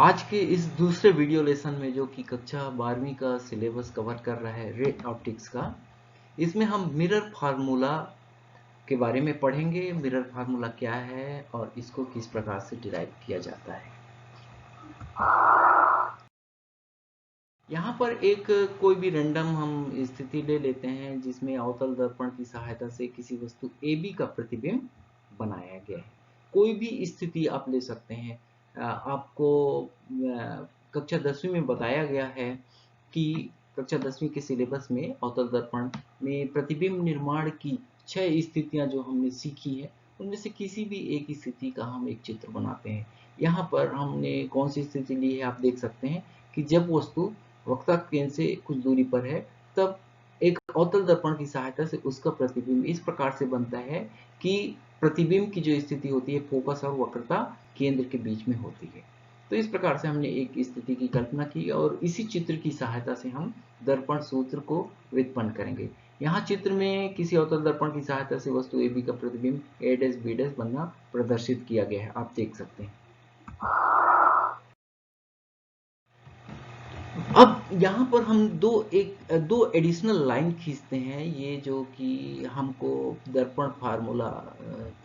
आज के इस दूसरे वीडियो लेसन में जो कि कक्षा 12वीं का सिलेबस कवर कर रहा है रे ऑप्टिक्स का, इसमें हम मिरर फार्मूला के बारे में पढ़ेंगे। मिरर फार्मूला क्या है और इसको किस प्रकार से डिराइव किया जाता है। यहाँ पर एक कोई भी रैंडम हम स्थिति ले लेते हैं जिसमें अवतल दर्पण की सहायता से किसी वस्तु AB का प्रतिबिंब बनाया गया है। कोई भी स्थिति आप ले सकते हैं। आपको कक्षा 10वीं में बताया गया है कि कक्षा 10वीं के सिलेबस में अवतल दर्पण में प्रतिबिंब निर्माण की 6 स्थितियां जो हमने सीखी है, उनमें से किसी भी एक स्थिति का हम एक चित्र बनाते हैं। यहाँ पर हमने कौन सी स्थिति ली है, आप देख सकते हैं कि जब वस्तु वक्ता केंद्र से कुछ दूरी पर है, तब एक अवतल दर्पण की सहायता से उसका प्रतिबिंब इस प्रकार से बनता है कि प्रतिबिंब की जो स्थिति होती है फोकस और वक्रता केंद्र के बीच में होती है। तो इस प्रकार से हमने एक स्थिति की कल्पना की और इसी चित्र की सहायता से हम दर्पण सूत्र को व्युत्पन्न करेंगे। यहाँ चित्र में किसी अवतल दर्पण की सहायता से वस्तु AB का प्रतिबिंब A' B' बनना प्रदर्शित किया गया है, आप देख सकते हैं। अब यहाँ पर हम दो एडिशनल लाइन खींचते हैं, ये जो कि हमको दर्पण फार्मूला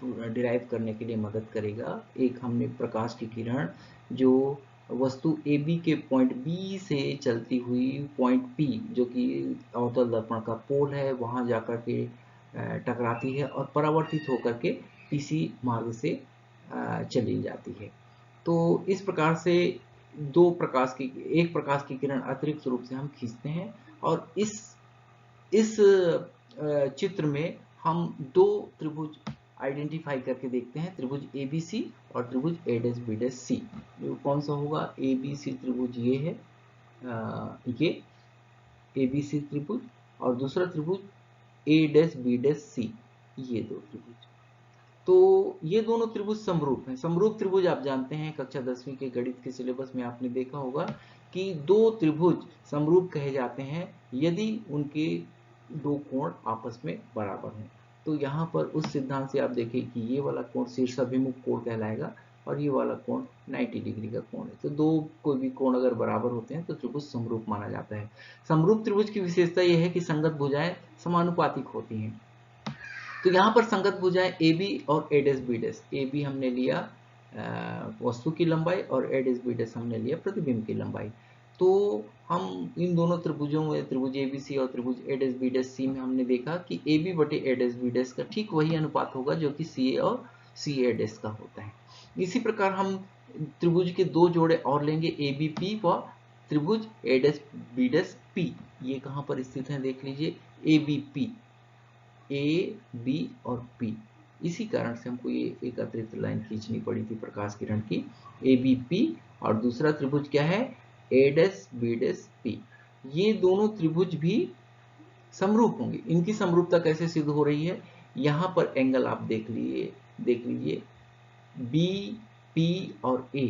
डिराइव करने के लिए मदद करेगा। एक हमने प्रकाश की किरण जो वस्तु AB के पॉइंट B से चलती हुई पॉइंट P, जो कि अवतल दर्पण का पोल है, वहां जाकर के टकराती है और परावर्तित होकर के PC मार्ग से चली जाती है। तो इस प्रकार से एक प्रकाश की किरण अतिरिक्त रूप से हम खींचते हैं और इस चित्र में हम दो त्रिभुज आइडेंटिफाई करके देखते हैं, त्रिभुज ABC और त्रिभुज A'-B'-C। जो कौन सा होगा, ABC त्रिभुज ये है, ये ABC त्रिभुज, और दूसरा त्रिभुज A'-B'-C, ये दो त्रिभुज। तो ये दोनों त्रिभुज समरूप हैं। समरूप त्रिभुज आप जानते हैं, कक्षा 10वीं के गणित के सिलेबस में आपने देखा होगा कि दो त्रिभुज समरूप कहे जाते हैं यदि उनके दो कोण आपस में बराबर हों। तो यहाँ पर उस सिद्धांत से आप देखें कि ये वाला कोण शीर्षाभिमुख कोण कहलाएगा और ये वाला कोण 90 डिग्री का कोण है। तो दो कोई भी कोण अगर बराबर होते हैं तो त्रिभुज समरूप माना जाता है। समरूप त्रिभुज की विशेषता यह है कि संगत भुजाएं समानुपातिक होती हैं। तो यहाँ पर संगत भुजाएं AB और A'-B'। AB हमने लिया वस्तु की लंबाई और A'-B' हमने लिया प्रतिबिंब की लंबाई। तो हम इन दोनों त्रिभुजों में, त्रिभुज ABC और त्रिभुज A'-B'-C में हमने देखा कि AB बटे A'-B' का ठीक वही अनुपात होगा जो कि CA और CA' का होता है। इसी प्रकार हम त्रिभुज के दो जोड़े और लेंगे, ABP व त्रिभुज A'-B'-P। ये कहाँ पर स्थित है देख लीजिए, ABP, A, B और P। इसी कारण से हमको ये एक अतिरिक्त लाइन खींचनी पड़ी थी प्रकाश किरण की, ABP, और दूसरा त्रिभुज क्या है, A'-B'-P। ये दोनों त्रिभुज भी समरूप होंगे। इनकी समरूपता कैसे सिद्ध हो रही है, यहाँ पर एंगल आप देख लीजिए B, P और A।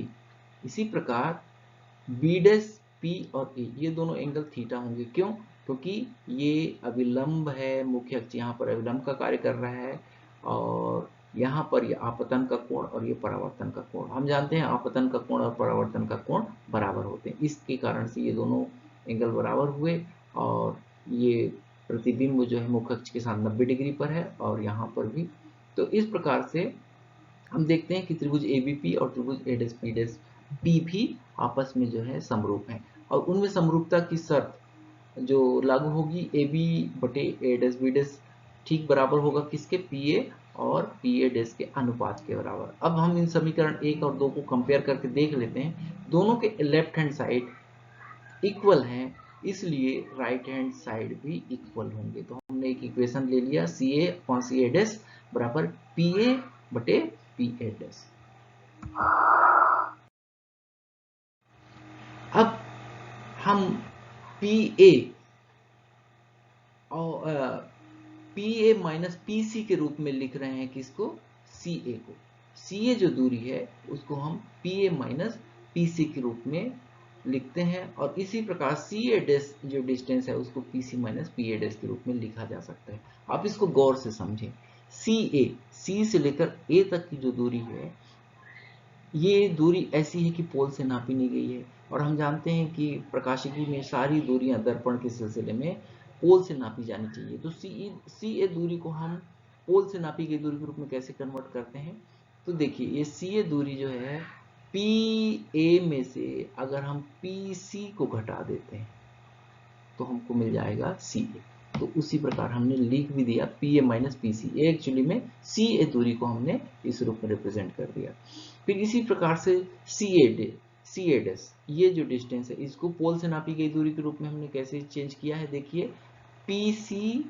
इसी प्रकार B', P और A, ये दोनों एंगल थीटा होंगे। क्यों? क्योंकि ये अभिलंब है, मुख्य अक्ष यहाँ पर अभिलंब का कार्य कर रहा है और यहाँ पर ये आपतन का कोण और ये परावर्तन का कोण। हम जानते हैं आपतन का कोण और परावर्तन का कोण बराबर होते हैं, इसके कारण से ये दोनों एंगल बराबर हुए और ये प्रतिबिंब जो है मुख्य अक्ष के साथ 90 डिग्री पर है और यहाँ पर भी। तो इस प्रकार से हम देखते हैं कि त्रिभुज ABP और त्रिभुज A'-B'-P भी आपस में जो है समरूप हैं और उनमें समरूपता की शर्त जो लागू होगी, AB बटे A'-B' ठीक बराबर होगा किसके, PA और PA' के अनुपात के बराबर। अब हम इन समीकरण 1 और 2 को कंपेयर करके देख लेते हैं। दोनों के लेफ्ट हैंड साइड इक्वल हैं, इसलिए राइट हैंड साइड भी इक्वल होंगे। तो हमने एक इक्वेशन ले लिया, CA/CA' बराबर PA बटे PA'। अब हम PA और PA माइनस PC के रूप में लिख रहे हैं किसको, CA को। CA जो दूरी है उसको हम PA माइनस PC के रूप में लिखते हैं और इसी प्रकार CA' जो डिस्टेंस है उसको PC माइनस PA' के रूप में लिखा जा सकता है। आप इसको गौर से समझें। CA, C से लेकर A तक की जो दूरी है, ये दूरी ऐसी है कि पोल से नापी नहीं गई है, और हम जानते हैं कि प्रकाशिकी में सारी दूरियां दर्पण के सिलसिले में पोल से नापी जानी चाहिए। तो सी ए दूरी को हम पोल से नापी गई दूरी के रूप में कैसे कन्वर्ट करते हैं? तो देखिए, ये सी ए दूरी जो है, पी ए में से अगर हम पी सी को घटा देते हैं तो हमको मिल जाएगा सी ए। तो उसी प्रकार हमने लिख भी दिया P A minus P C. Actually में सी ए दूरी को हमने इस रूप में रिप्रेजेंट कर दिया। फिर इसी प्रकार से सी ए डेस, ये जो डिस्टेंस है, इसको पोल से नापी गई दूरी के रूप में हमने कैसे चेंज किया है? देखिए, पी सी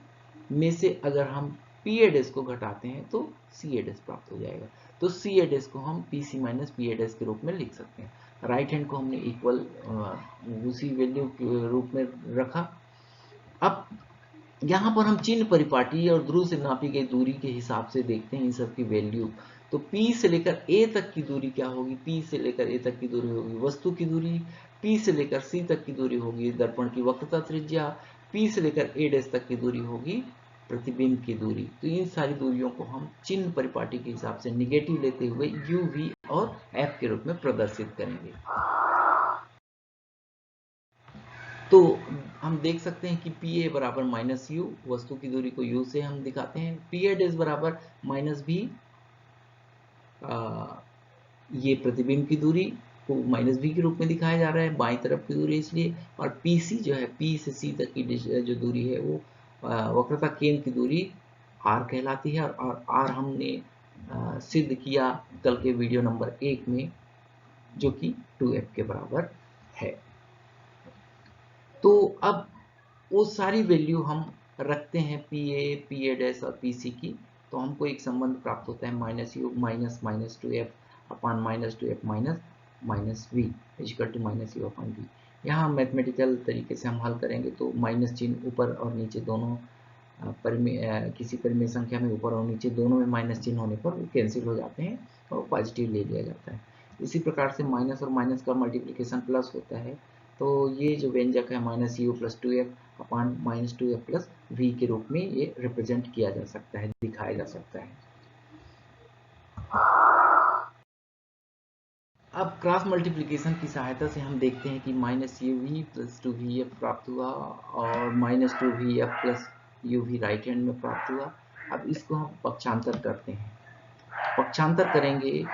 में से अगर हम पी ए डेस को घटाते हैं तो सी ए डेस प्राप्त हो जाएगा। तो सी ए डेस को हम P C minus P A dash के रूप में लिख सकते हैं। राइट हैंड को हमने इक्वल उसी वैल्यू के रूप में रखा। अब यहाँ पर हम चिन्ह परिपाटी और ध्रुव से नापी गई दूरी के हिसाब से देखते हैं इन सब की वैल्यू। तो P से लेकर A तक की दूरी क्या होगी? P से लेकर A तक की दूरी होगी वस्तु की दूरी, P से लेकर C तक की दूरी होगी दर्पण की वक्रता त्रिज्या, P से लेकर A डैश तक की दूरी होगी प्रतिबिंब की दूरी। तो इन सारी दूरियों को हम चिन्ह परिपाटी के हिसाब से निगेटिव लेते हुए U, V और F के रूप में प्रदर्शित करेंगे। तो हम देख सकते हैं कि पी ए बराबर माइनस यू, वस्तु की दूरी को यू से हम दिखाते हैं। पी ए डैश बराबर माइनस भी, ये प्रतिबिंब की दूरी को माइनस भी के रूप में दिखाया जा रहा है, बाईं तरफ की दूरी इसलिए। और पी सी जो है, पी से सी तक की जो दूरी है वो वक्रता केंद्र की दूरी आर कहलाती है। और आर हमने सिद्ध किया कल के वीडियो नंबर 1 में, जो कि 2f के बराबर है। तो अब वो सारी वैल्यू हम रखते हैं पी ए डैश और पी सी की, तो हमको एक संबंध प्राप्त होता है minus U minus minus two F upon minus two F minus minus V equal to minus U upon V. यहाँ मैथमेटिकल तरीके से हम हल करेंगे तो माइनस चिन्ह ऊपर और नीचे दोनों किसी परिमेय संख्या में ऊपर और नीचे दोनों में माइनस चिन्ह होने पर वो कैंसिल हो जाते हैं और पॉजिटिव ले लिया जाता है। इसी प्रकार से माइनस और माइनस का मल्टीप्लिकेशन प्लस होता है, तो ये जो व्यंजक है minus U plus two F upon minus two F plus V के रूप में ये रिप्रेजेंट किया जा सकता है, दिखाया जा सकता है। अब क्रॉस मल्टीप्लिकेशन की सहायता से हम देखते हैं कि minus U V plus two V F प्राप्त हुआ और minus two V F plus U V right hand में प्राप्त हुआ। अब इसको हम पक्षांतर करते हैं। पक्षांतर करेंगे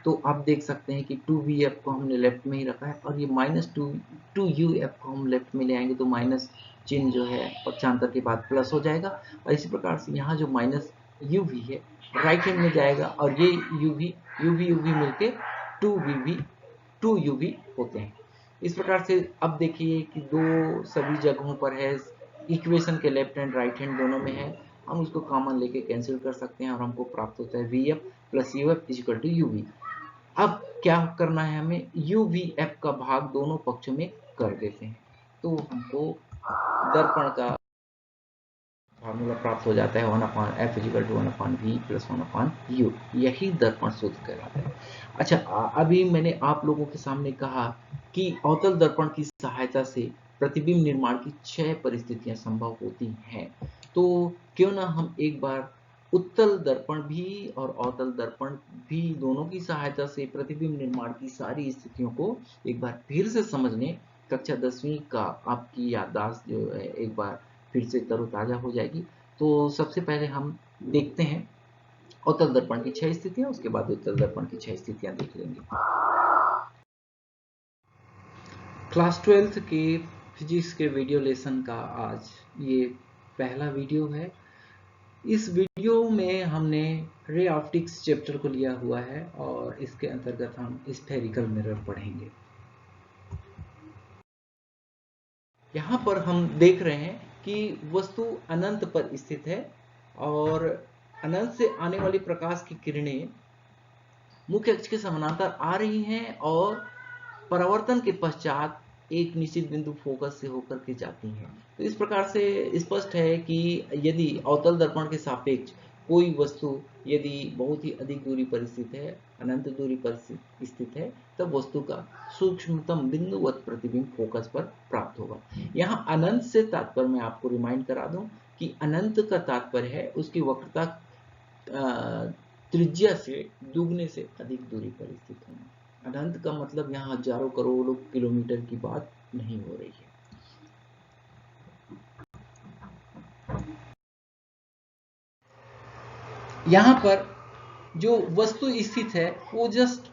तो आप देख सकते हैं कि 2vf को हमने लेफ्ट में ही रखा है और ये माइनस टू यू एफ को हम लेफ्ट में ले आएंगे तो माइनस चिन्ह जो है पक्षांतर के बाद प्लस हो जाएगा। और इसी प्रकार से यहाँ जो माइनस यू वी है राइट हैंड में जाएगा और ये यू वी मिलके 2 होते हैं। इस प्रकार से अब देखिए कि दो सभी जगहों पर है, इक्वेशन के लेफ्ट हैंड राइट हैंड दोनों में है, हम उसको कॉमन लेके कैंसिल कर सकते हैं और हमको प्राप्त होता है V F plus U F equal to U V. अब क्या करना है हमें? यू वी एफ का भाग दोनों पक्षों में कर देते हैं तो हमको दर्पण का फार्मूला प्राप्त हो जाता है 1/f equal to 1/v plus 1/u। यही दर्पण सूत्र कहलाता है। अच्छा, अभी मैंने आप लोगों के सामने कहा कि अवतल दर्पण की सहायता से प्रतिबिंब निर्माण की 6 परिस्थितियां संभव होती हैं। तो क्यों ना हम एक बार उत्तल दर्पण भी और अवतल दर्पण भी दोनों की सहायता से प्रतिबिंब निर्माण की सारी स्थितियों को एक बार फिर से समझ लें। कक्षा 10वीं का आपकी याददाश्त जो है एक बार फिर से तरोताजा हो जाएगी। तो सबसे पहले हम देखते हैं अवतल दर्पण की 6 स्थितियां, उसके बाद उत्तल दर्पण की 6 स्थितियां देख लेंगे। क्लास 12th के फिजिक्स के वीडियो लेसन का आज ये पहला वीडियो है। इस वीडियो में हमने रे ऑप्टिक्स चैप्टर को लिया हुआ है और इसके अंतर्गत हम स्फेरिकल मिरर पढ़ेंगे। यहाँ पर हम देख रहे हैं कि वस्तु अनंत पर स्थित है और अनंत से आने वाली प्रकाश की किरणें मुख्य अक्ष के समानांतर आ रही हैं और परावर्तन के पश्चात एक निश्चित बिंदु फोकस से होकर के जाती हैं। तो इस प्रकार से स्पष्ट है कि यदि अवतल दर्पण के सापेक्ष कोई वस्तु यदि बहुत ही अधिक दूरी पर स्थित है, अनंत दूरी पर स्थित है, तब वस्तु का सूक्ष्मतम बिंदुवत प्रतिबिंब फोकस पर प्राप्त होगा। यहाँ अनंत से तात्पर्य मैं आपको रिमाइंड करा दूं कि अनंत का तात्पर्य है उसकी वक्रता त्रिज्या से दुगने से अधिक दूरी पर स्थित होना। अनंत का मतलब यहाँ हजारों करोड़ों किलोमीटर की बात नहीं हो रही है। यहाँ पर जो वस्तु स्थित है वो जस्ट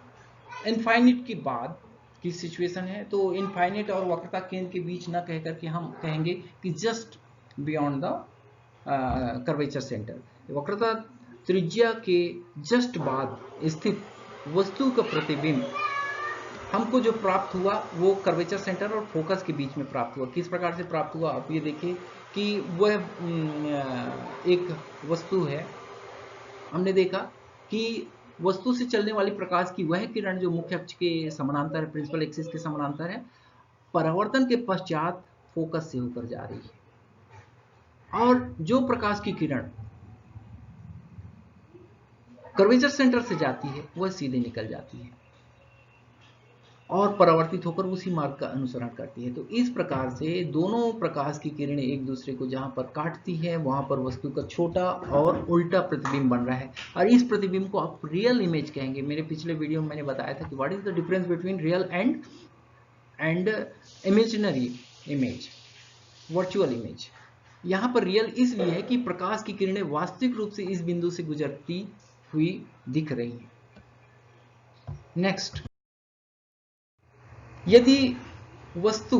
इनफाइनिट की बाद की सिचुएशन है। तो इनफाइनिट और वक्रता केंद्र के बीच न कहकर के हम कहेंगे कि just beyond the curvature centre. वक्रता त्रिज्या के जस्ट बाद स्थित वस्तु का प्रतिबिंब हमको जो प्राप्त हुआ वो कर्वेचर सेंटर और फोकस के बीच में प्राप्त हुआ। किस प्रकार से प्राप्त हुआ आप ये देखिए कि वह एक वस्तु है। हमने देखा कि वस्तु से चलने वाली प्रकाश की वह किरण जो मुख्य अक्ष के समानांतर है, प्रिंसिपल एक्सिस के समानांतर है, परावर्तन के पश्चात फोकस से होकर जा रही है। और जो प्रकाश की किरण कर्वेचर सेंटर से जाती है वह सीधे निकल जाती है और परावर्तित होकर उसी मार्ग का अनुसरण करती है। तो इस प्रकार से दोनों प्रकाश की किरणें एक दूसरे को जहां पर काटती है वहां पर वस्तु का छोटा और उल्टा प्रतिबिंब बन रहा है और इस प्रतिबिंब को आप रियल इमेज कहेंगे। मेरे पिछले वीडियो में मैंने बताया था कि what is the difference between real and imaginary image, virtual image. यहां पर रियल इसलिए है कि प्रकाश की किरणें वास्तविक रूप से इस बिंदु से गुजरती हुई दिख रही है। नेक्स्ट, यदि वस्तु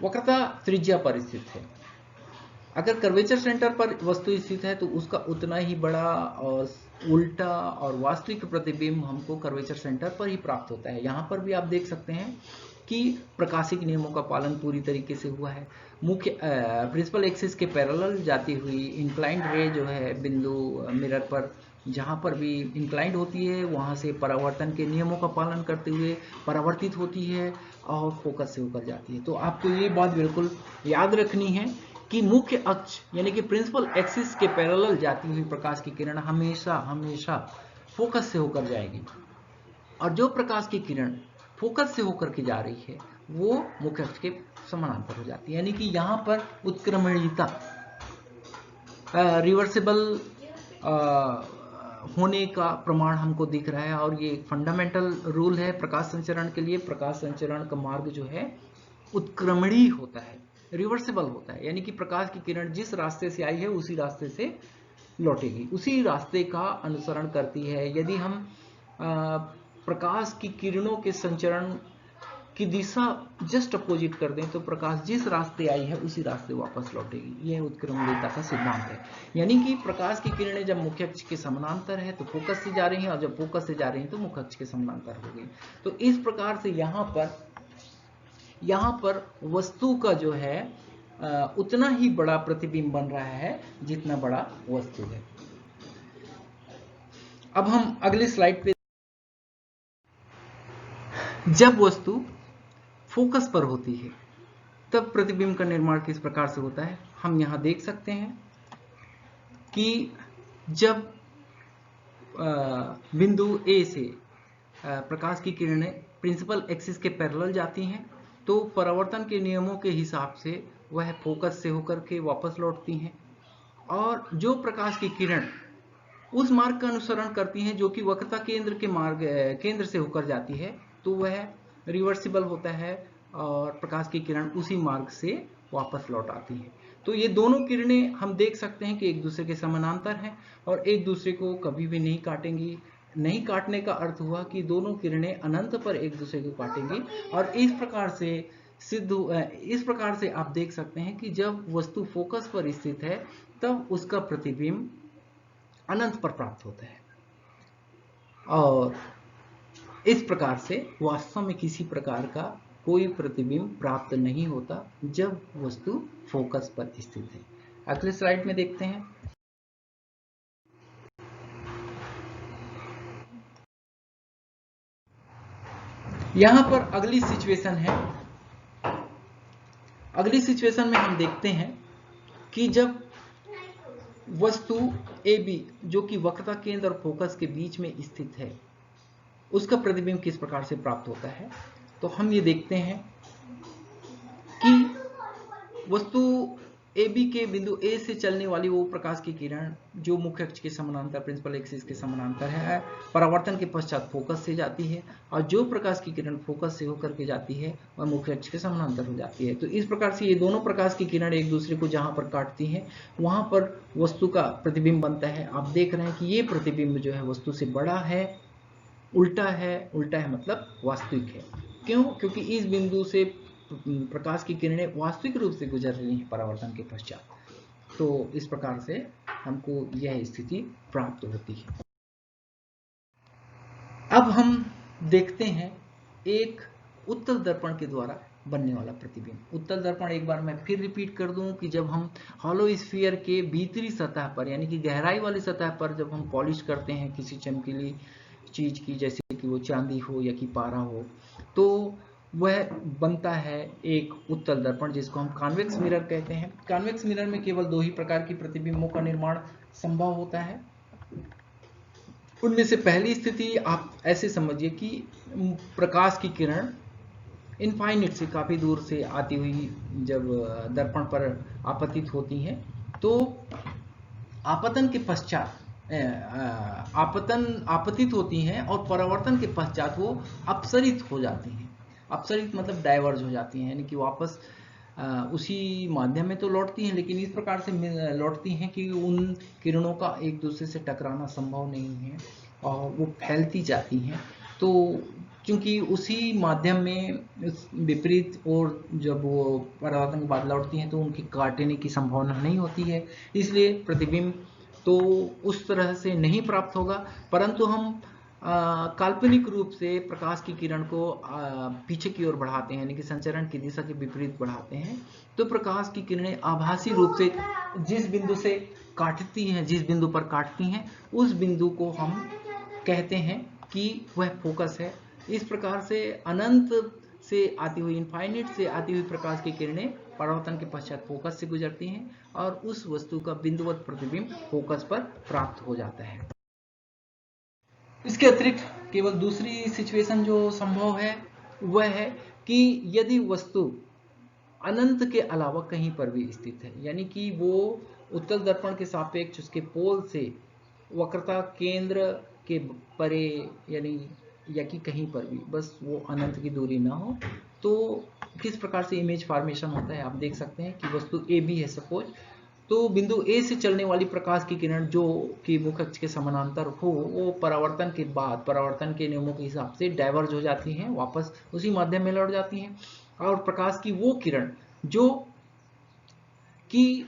वक्रता त्रिज्या पर स्थित है, अगर कर्वेचर सेंटर पर वस्तु स्थित है तो उसका उतना ही बड़ा और उल्टा और वास्तविक प्रतिबिंब हमको कर्वेचर सेंटर पर ही प्राप्त होता है। यहां पर भी आप देख सकते हैं कि प्रकाशिक नियमों का पालन पूरी तरीके से हुआ है। मुख्य प्रिंसिपल एक्सिस के पैरेलल जाती हुई इंक्लाइंड रे जो है बिंदु मिरर पर जहां पर भी इंक्लाइंड होती है वहां से परावर्तन के नियमों का पालन करते हुए परावर्तित होती है और फोकस से होकर जाती है। तो आपको ये बात बिल्कुल याद रखनी है कि मुख्य अक्ष यानी कि प्रिंसिपल एक्सिस के पैरेलल जाती हुई प्रकाश की किरण हमेशा हमेशा फोकस से होकर जाएगी और जो प्रकाश की किरण फोकस से होकर के जा रही है वो मुख्य अक्ष के समानांतर हो जाती है। यानी कि यहां पर उत्क्रमणीयता रिवर्सिबल होने का प्रमाण हमको दिख रहा है और ये फंडामेंटल रूल है प्रकाश संचरण के लिए। प्रकाश संचरण का मार्ग जो है उत्क्रमणीय होता है, रिवर्सिबल होता है। यानी कि प्रकाश की किरण जिस रास्ते से आई है उसी रास्ते से लौटेगी, उसी रास्ते का अनुसरण करती है। यदि हम प्रकाश की किरणों के संचरण की दिशा जस्ट अपोजिट कर दें तो प्रकाश जिस रास्ते आई है उसी रास्ते वापस लौटेगी। यह उत्क्रमणीयता का सिद्धांत है। यानी कि प्रकाश की किरणें जब मुख्य अक्ष के समानांतर है तो फोकस से जा रही हैं और जब फोकस से जा रही हैं तो मुख्य अक्ष के समानांतर हो गई। तो इस प्रकार से यहाँ पर वस्तु का जो है उतना ही बड़ा प्रतिबिंब बन रहा है जितना बड़ा वस्तु है। अब हम अगली स्लाइड पे, जब वस्तु फोकस पर होती है तब प्रतिबिंब का निर्माण किस प्रकार से होता है हम यहां देख सकते हैं कि जब बिंदु A से प्रकाश की किरणें प्रिंसिपल एक्सिस के पैरेलल जाती हैं तो परावर्तन के नियमों के हिसाब से वह फोकस से होकर के वापस लौटती हैं और जो प्रकाश की किरण उस मार्ग का अनुसरण करती हैं जो कि वक्रता केंद्र से होकर जाती है तो वह रिवर्सिबल होता है और प्रकाश की किरण उसी मार्ग से वापस लौट आती है। तो ये दोनों किरणें हम देख सकते हैं कि एक दूसरे के समानांतर हैं और एक दूसरे को कभी भी नहीं काटेंगी। नहीं काटने का अर्थ हुआ कि दोनों किरणें अनंत पर एक दूसरे को काटेंगी और इस प्रकार से आप देख सकते हैं कि जब वस्तु फोकस पर स्थित है तब उसका प्रतिबिंब अनंत पर प्राप्त होता है और इस प्रकार से वास्तव में किसी प्रकार का कोई प्रतिबिंब प्राप्त नहीं होता जब वस्तु फोकस पर स्थित है। अगले स्लाइड में देखते हैं। यहां पर अगली सिचुएशन है। अगली सिचुएशन में हम देखते हैं कि जब वस्तु AB जो कि वक्रता केंद्र और फोकस के बीच में स्थित है उसका प्रतिबिंब किस प्रकार से प्राप्त होता है। तो हम ये देखते हैं कि वस्तु ए बी के बिंदु ए से चलने वाली वो प्रकाश की किरण जो मुख्य अक्ष के समानांतर, प्रिंसिपल एक्सिस के समानांतर है, परावर्तन के पश्चात फोकस से जाती है, और जो प्रकाश की किरण फोकस से होकर के जाती है वह मुख्य अक्ष के समानांतर हो जाती है। तो इस प्रकार से ये दोनों प्रकाश की किरण एक दूसरे को जहां पर काटती हैं वहां पर वस्तु का प्रतिबिंब बनता है। आप देख रहे हैं कि ये प्रतिबिंब जो है वस्तु से बड़ा है, उल्टा है मतलब वास्तविक है। क्यों? क्योंकि इस बिंदु से प्रकाश की किरणें वास्तविक रूप से गुजर रही हैं परावर्तन के पश्चात। तो इस प्रकार से हमको यह स्थिति प्राप्त होती है। अब हम देखते हैं एक उत्तल दर्पण के द्वारा बनने वाला प्रतिबिंब। उत्तल दर्पण एक बार मैं फिर रिपीट कर दूं कि जब हम हॉलो स्फीयर के भीतरी सतह पर यानी कि गहराई वाली सतह पर जब हम पॉलिश करते हैं किसी चमकीली चीज की, जैसे कि वो चांदी हो या कि पारा हो, तो वह बनता है एक उत्तल दर्पण जिसको हम कॉन्वेक्स मिरर कहते हैं। कॉन्वेक्स मिरर में केवल दो ही प्रकार की प्रतिबिंबों का निर्माण संभव होता है। उनमें से पहली स्थिति आप ऐसे समझिए कि प्रकाश की किरण इनफाइनिट से काफी दूर से आती हुई जब दर्पण पर आपतित होती हैं तो आपतन के पश्चात आपतित होती हैं और परावर्तन के पश्चात वो अपसरित हो जाती हैं। अपसरित मतलब डाइवर्ज हो जाती हैं, यानी कि वापस उसी माध्यम में तो लौटती हैं, लेकिन इस प्रकार से लौटती हैं कि उन किरणों का एक दूसरे से टकराना संभव नहीं है और वो फैलती जाती हैं। तो क्योंकि उसी माध्यम में विपरीत और जब वो परावर्तन के बाद लौटती हैं तो उनकी काटने की संभावना नहीं होती है, इसलिए प्रतिबिंब तो उस तरह से नहीं प्राप्त होगा। परंतु हम काल्पनिक रूप से प्रकाश की किरण को पीछे की ओर बढ़ाते हैं, यानी कि संचरण की दिशा के विपरीत बढ़ाते हैं, तो प्रकाश की किरणें आभासी रूप से जिस बिंदु से काटती हैं, जिस बिंदु पर काटती हैं, उस बिंदु को हम कहते हैं कि वह फोकस है। इस प्रकार से अनंत से आती हुई, इनफाइनिट से आती हुई प्रकाश की किरणें परावर्तन के पश्चात फोकस से गुजरती हैं और उस वस्तु का बिंदुवत प्रतिबिंब फोकस पर प्राप्त हो जाता है। इसके अतिरिक्त केवल दूसरी सिचुएशन जो संभव है वह है कि यदि वस्तु अनंत के अलावा कहीं पर भी स्थित है, यानी कि वो उत्तल दर्पण के सापेक्ष उसके पोल से वक्रता केंद्र के परे यानी या कि कहीं पर भी बस वो अनंत की दूरी ना हो, तो किस प्रकार से इमेज फॉर्मेशन होता है आप देख सकते हैं कि वस्तु ए बी है सपोज, तो बिंदु ए से चलने वाली प्रकाश की किरण जो कि मुख्य अक्ष के समानांतर हो वो परावर्तन के बाद परावर्तन के नियमों के हिसाब से डाइवर्ज हो जाती हैं, वापस उसी माध्यम में लौट जाती हैं और प्रकाश की वो किरण जो कि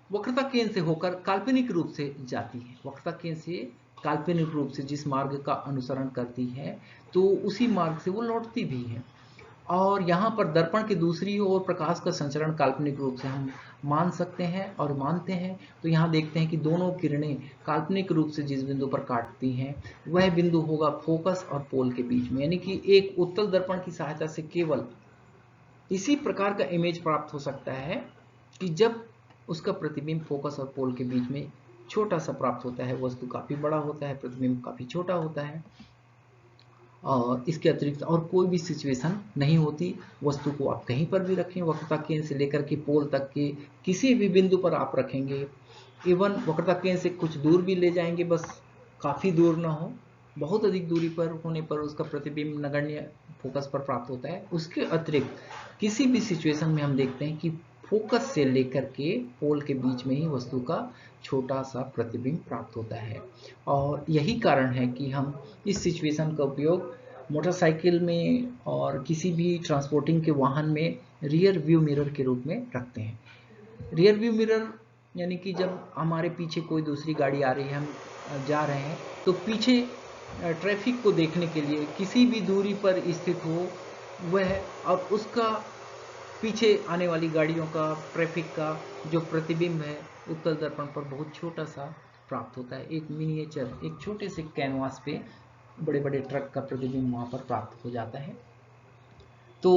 वक्रता केंद्र से होकर काल्पनिक रूप से जाती है, वक्रता केंद्र से काल्पनिक रूप से जिस मार्ग का अनुसरण करती है तो उसी मार्ग से वो लौटती भी है। और यहाँ पर दर्पण की दूसरी ओर प्रकाश का संचरण काल्पनिक रूप से हम मान सकते हैं और मानते हैं। तो यहाँ देखते हैं कि दोनों किरणें काल्पनिक रूप से जिस बिंदु पर काटती हैं वह बिंदु होगा फोकस और पोल के बीच में, यानी कि एक उत्तल दर्पण की सहायता से केवल इसी प्रकार का इमेज प्राप्त हो सकता है कि जब उसका प्रतिबिंब फोकस और पोल के बीच में छोटा सा प्राप्त होता है, वस्तु काफी बड़ा होता है, प्रतिबिंब काफी छोटा होता है और इसके अतिरिक्त और कोई भी सिचुएशन नहीं होती। वस्तु को आप कहीं पर भी रखें, वक्रता केंद्र से लेकर के पोल तक के किसी भी बिंदु पर आप रखेंगे, इवन वक्रता केंद्र से कुछ दूर भी ले जाएंगे, बस काफी दूर ना हो, बहुत अधिक दूरी पर होने पर उसका प्रतिबिंब नगण्य फोकस पर प्राप्त होता है। उसके अतिरिक्त किसी भी सिचुएशन में हम देखते हैं कि फोकस से लेकर के पोल के बीच में ही वस्तु का छोटा सा प्रतिबिंब प्राप्त होता है और यही कारण है कि हम इस सिचुएशन का उपयोग मोटरसाइकिल में और किसी भी ट्रांसपोर्टिंग के वाहन में रियर व्यू मिरर के रूप में रखते हैं। रियर व्यू मिरर यानी कि जब हमारे पीछे कोई दूसरी गाड़ी आ रही है, हम जा रहे हैं, तो पीछे ट्रैफिक को देखने के लिए किसी भी दूरी पर स्थित हो वह और उसका पीछे आने वाली गाड़ियों का, ट्रैफिक का जो प्रतिबिंब है उत्तल दर्पण पर बहुत छोटा सा प्राप्त होता है। एक मिनिएचर, एक छोटे से कैनवास पे बड़े बड़े ट्रक का प्रतिबिंब वहां पर प्राप्त हो जाता है। तो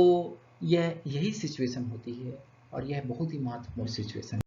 यही सिचुएशन होती है और यह बहुत ही महत्वपूर्ण सिचुएशन है।